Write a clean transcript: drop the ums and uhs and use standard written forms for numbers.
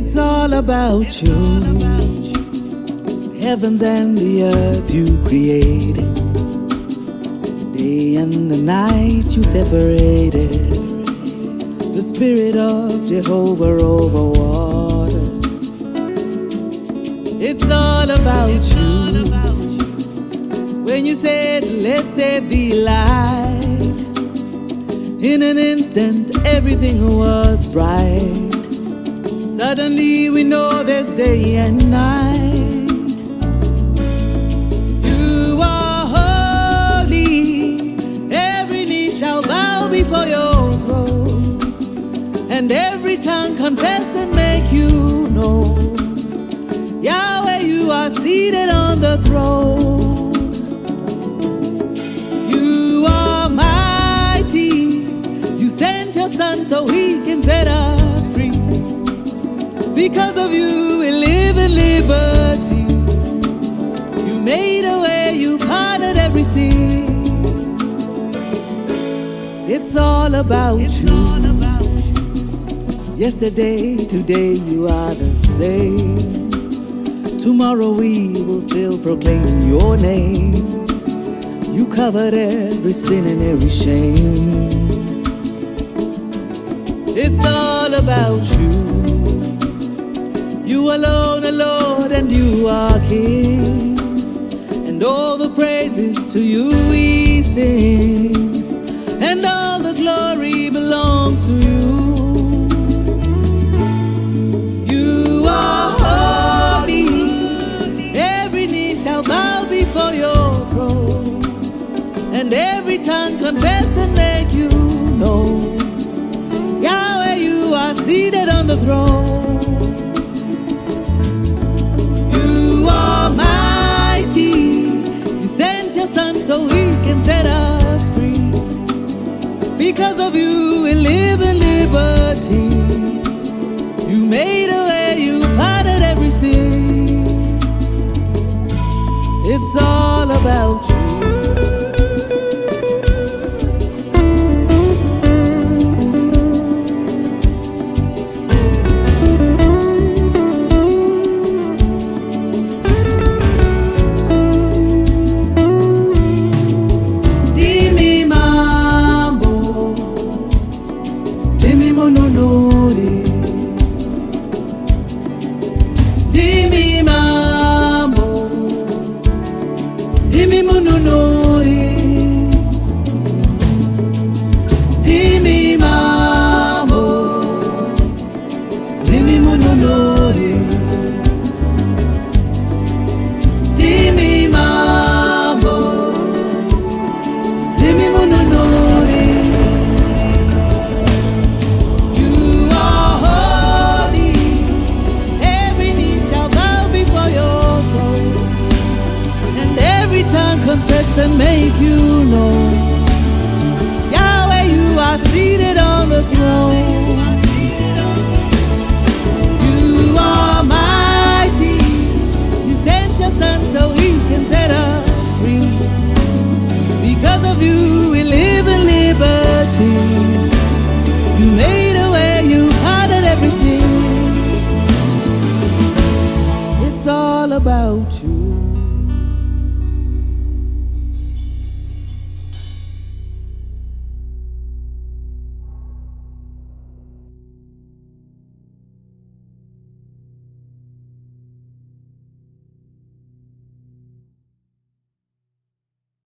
It's all about you. Heavens and the earth you created. The day and the night you separated. The Spirit of Jehovah over waters. It's all about you. When you said, let there be light, in an instant everything was bright. Suddenly we know there's day and night. You are holy. Every knee shall bow before your throne, and every tongue confess and make you known. Yahweh, you are seated on the throne. You are mighty. You sent your Son so he can set us free. Because of you we live in liberty. You made a way, you parted every sea. It's all about you. Yesterday, today you are the same. Tomorrow we will still proclaim your name. You covered every sin and every shame. It's all about you. You alone are Lord and you are King, and all the praises to you we sing, and all the glory belongs to you. You are holy. Every knee shall bow before your throne, and every tongue confess and make you known. Yahweh, you are seated on the throne. Son so he can set us free. Because of you we live in liberty. You made a way, you parted every sea. It's all about you. Confess and make you know. Yahweh, you are seated on the throne. You are mighty. You sent your Son so he can set us free. Because of you we live in liberty. You made